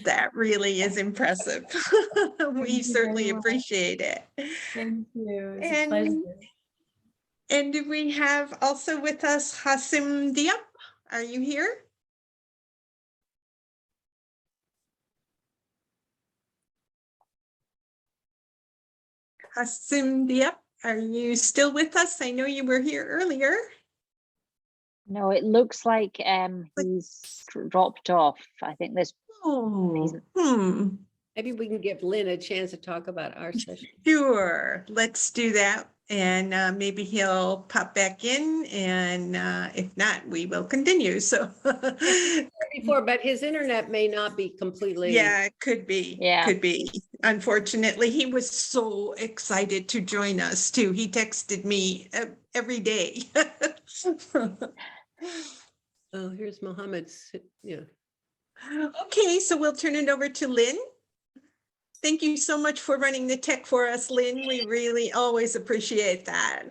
That really is impressive. We certainly appreciate it. Thank you. It's a pleasure. And do we have also with us Hasim Diop? Are you here? Simdia, are you still with us? I know you were here earlier. No, it looks like he's dropped off. I think this. Oh, Maybe we can give Lynn a chance to talk about our session. Sure, let's do that. And maybe he'll pop back in, and if not, we will continue. So Before, but his internet may not be completely. yeah, it could be. Yeah. Could be. Unfortunately, he was so excited to join us too. He texted me every day. Oh, here's Mohammed's. Yeah. Okay, so we'll turn it over to Lynn. Thank you so much for running the tech for us, Lynn. We really always appreciate that.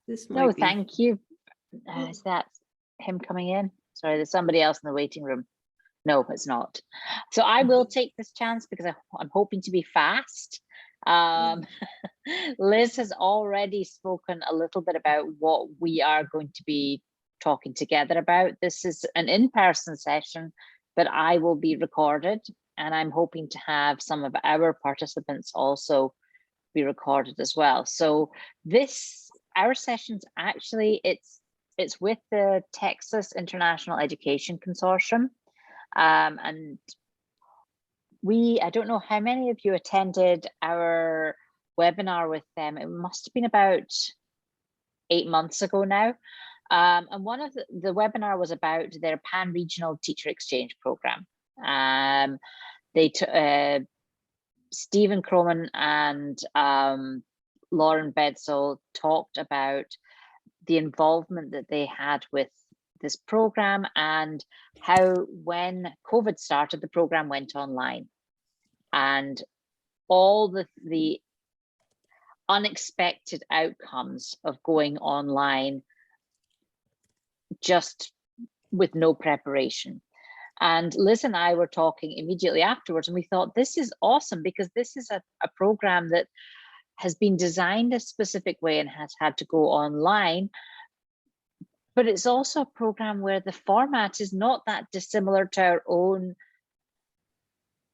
This No, might be. thank you. Is that him coming in? Sorry, there's somebody else in the waiting room. No, it's not. So I will take this chance because I'm hoping to be fast. Liz has already spoken a little bit about what we are going to be talking together about. This is an in-person session, but I will be recorded, and I'm hoping to have some of our participants also be recorded as well. So our sessions actually, it's with the Texas International Education Consortium. And I don't know how many of you attended our webinar with them. It must have been about 8 months ago now. And one of the webinar was about their pan-regional teacher exchange program. Stephen Croman and Lauren Bedsall talked about the involvement that they had with this program and how when COVID started, the program went online, and all the unexpected outcomes of going online just with no preparation. And Liz and I were talking immediately afterwards, and we thought this is awesome because this is a program that has been designed a specific way and has had to go online. But it's also a program where the format is not that dissimilar to our own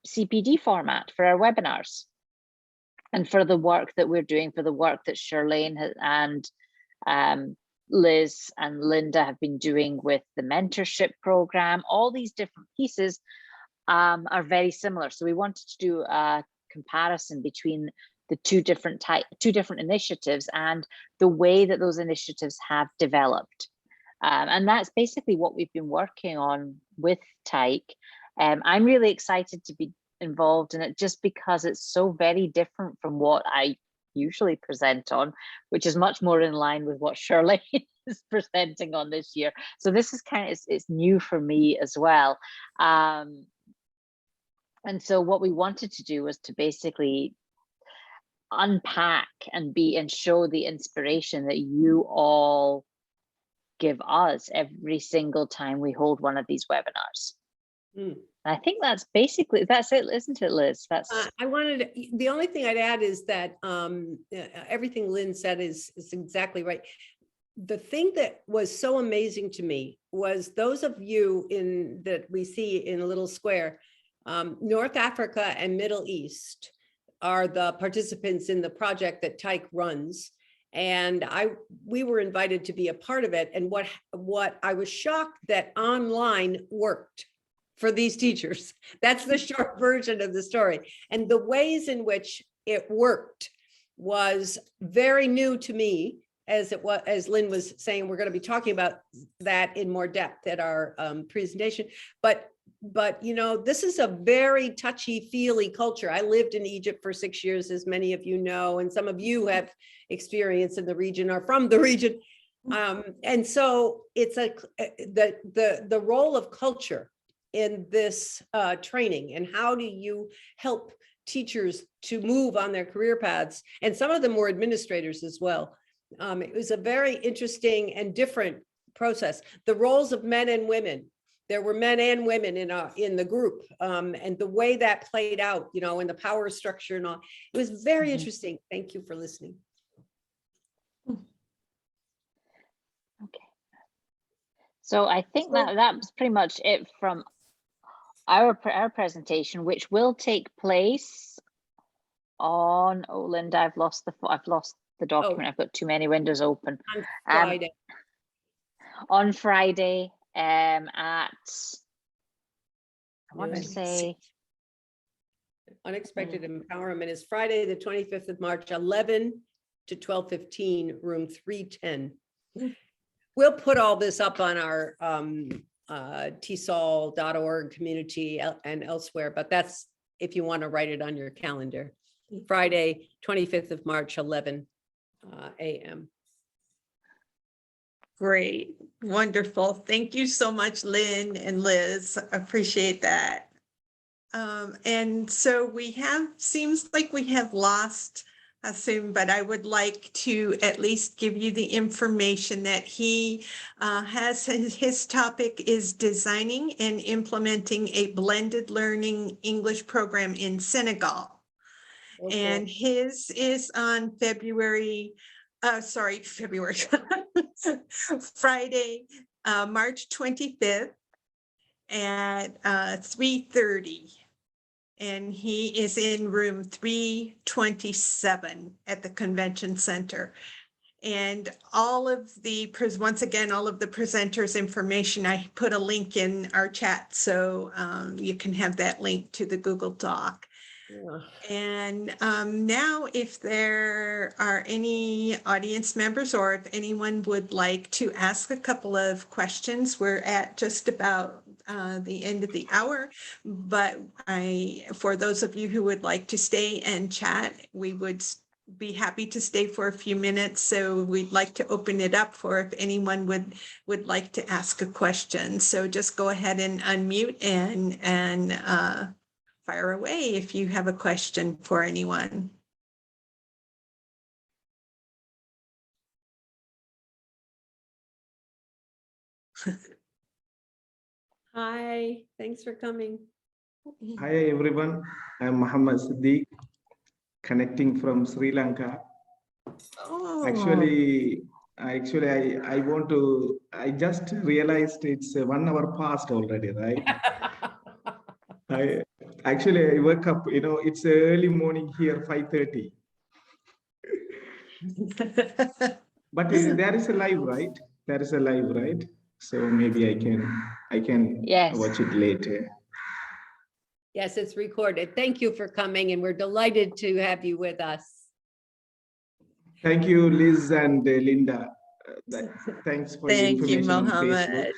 CPD format for our webinars. And for the work that we're doing, for the work that Charlene and Liz and Linda have been doing with the mentorship program, all these different pieces are very similar. So we wanted to do a comparison between the two different initiatives and the way that those initiatives have developed. And that's basically what we've been working on with Tyke. I'm really excited to be involved in it just because it's so very different from what I usually present on, which is much more in line with what Shirley is presenting on this year. So this is it's new for me as well. And so what we wanted to do was to basically unpack and show the inspiration that you all give us every single time we hold one of these webinars. I think that's it, isn't it, Liz? That's the only thing I'd add is that everything Lynn said is exactly right. The thing that was so amazing to me was those of you that we see in a little square, North Africa and Middle East are the participants in the project that Tyke runs. And we were invited to be a part of it. And what I was shocked that online worked for these teachers. That's the short version of the story. And the ways in which it worked was very new to me, as Lynn was saying. We're going to be talking about that in more depth at our presentation. But this is a very touchy-feely culture. I lived in Egypt for 6 years, as many of you know, and some of you have experience in the region, are from the region. And so it's the role of culture in this training, and how do you help teachers to move on their career paths? And some of them were administrators as well. It was a very interesting and different process. The roles of men and women. There were men and women in the group, and the way that played out, in the power structure and all. It was very interesting. Thank you for listening. okay. So I think that was pretty much it from our presentation, which will take place on, oh, Linda, I've lost the document. I've got too many windows open. On Friday. On Friday, at, I want to Noon. say, Unexpected Empowerment is Friday, the 25th of March, 11 to 12:15, room 310. We'll put all this up on our tsol.org community and elsewhere, but that's if you want to write it on your calendar. Friday, 25th of March, 11 a.m. Great, wonderful. Thank you so much, Lynn and Liz. Appreciate that. And so seems like we have lost Asim, but I would like to at least give you the information that he has. His topic is designing and implementing a blended learning English program in Senegal. And his is on Friday, March 25th at 3:30. And he is in room 327 at the convention center. And once again, all of the presenters' information, I put a link in our chat, so you can have that link to the Google Doc. Yeah. And now if there are any audience members or if anyone would like to ask a couple of questions, we're at just about the end of the hour. But for those of you who would like to stay and chat, we would be happy to stay for a few minutes. So we'd like to open it up for if anyone would like to ask a question. So just go ahead and unmute and fire away if you have a question for anyone. Hi, thanks for coming. Hi everyone, I'm Muhammad Siddiq, connecting from Sri Lanka. Oh. Actually, I just realized it's 1 hour past already, right? I woke up, it's early morning here, 5:30. But there is a live, right? There is a live, right? So maybe I can yes, watch it later. Yes, it's recorded. Thank you for coming, and we're delighted to have you with us. Thank you, Liz and Linda. Thanks for the information on Facebook.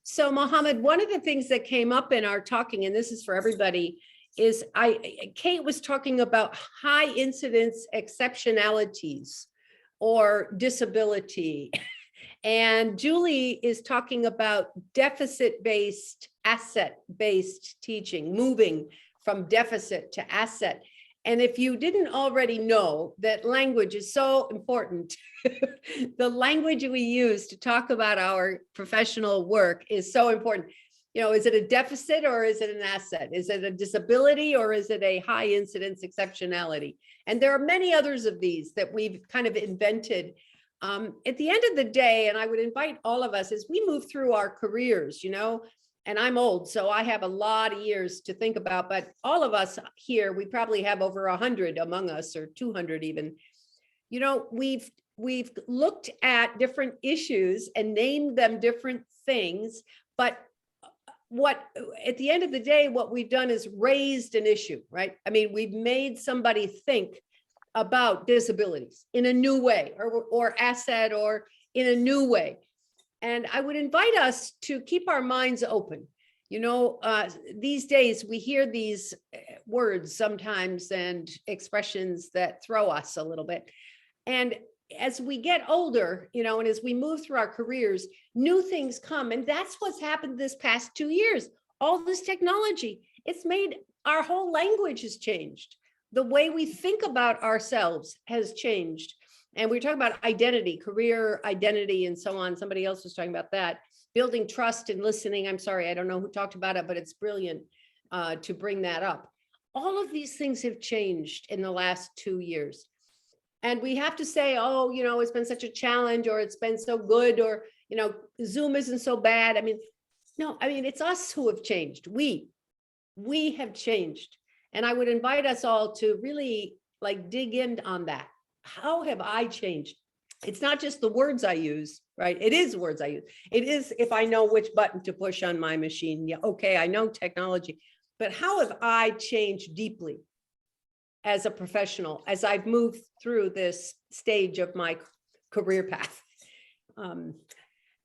So Mohammed, one of the things that came up in our talking, and this is for everybody, is Kate was talking about high incidence exceptionalities or disability. And Julie is talking about deficit-based, asset-based teaching, moving from deficit to asset. And if you didn't already know that language is so important, the language we use to talk about our professional work is so important. Is it a deficit or is it an asset? Is it a disability or is it a high incidence exceptionality? And there are many others of these that we've kind of invented. At the end of the day, and I would invite all of us as we move through our careers, and I'm old, so I have a lot of years to think about, but all of us here, we probably have over 100 among us, or 200 even. We've looked at different issues and named them different things, but at the end of the day, what we've done is raised an issue, right? I mean, we've made somebody think about disabilities in a new way, or asset, or in a new way. And I would invite us to keep our minds open. These days we hear these words sometimes and expressions that throw us a little bit. And as we get older, and as we move through our careers, new things come. And that's what's happened this past 2 years. All this technology, it's made our whole language has changed. The way we think about ourselves has changed. And we're talking about identity, career identity, and so on. Somebody else was talking about that. Building trust and listening. I'm sorry, I don't know who talked about it, but it's brilliant to bring that up. All of these things have changed in the last 2 years. And we have to say, oh, it's been such a challenge, or it's been so good, or, Zoom isn't so bad. No, it's us who have changed. We have changed. And I would invite us all to really like dig in on that. How have I changed? It's not just the words I use, right? It is words I use. It is if I know which button to push on my machine. Yeah, okay, I know technology, but how have I changed deeply as a professional as I've moved through this stage of my career path?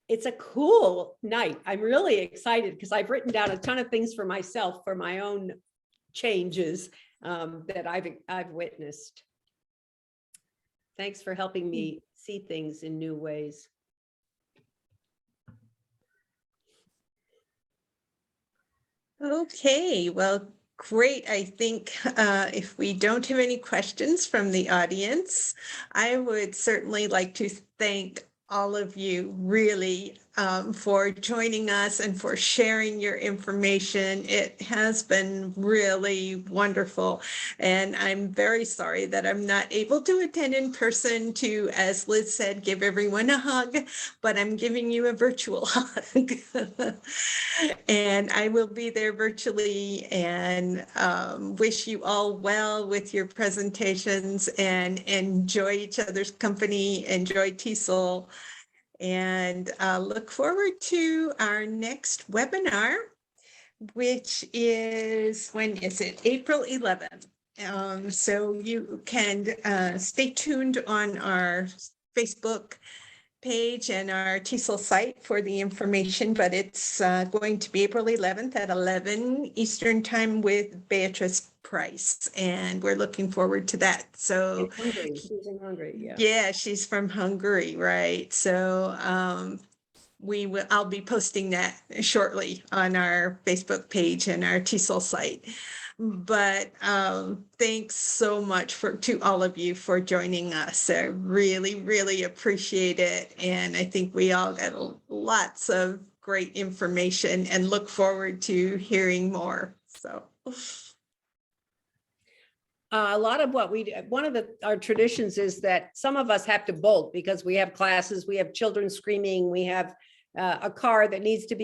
It's a cool night. I'm really excited because I've written down a ton of things for myself for my own changes that I've witnessed. Thanks for helping me see things in new ways. Okay, well, great. I think if we don't have any questions from the audience, I would certainly like to thank all of you really for joining us and for sharing your information. It has been really wonderful. And I'm very sorry that I'm not able to attend in person to, as Liz said, give everyone a hug, but I'm giving you a virtual hug. And I will be there virtually and wish you all well with your presentations and enjoy each other's company, enjoy Tesol, and look forward to our next webinar, which is, when is it? April 11th. So you can stay tuned on our Facebook page and our Tesol site for the information, but it's going to be April 11th at 11 Eastern time with Beatrice Price, and we're looking forward to that. So Hungary, she's in Hungary, yeah. yeah, she's from Hungary, right? So I'll be posting that shortly on our Facebook page and our Tesol site. But thanks so much to all of you for joining us. I really, really appreciate it. And I think we all got lots of great information and look forward to hearing more. So a lot of what we do, one of our traditions is that some of us have to bolt because we have classes, we have children screaming, we have a car that needs to be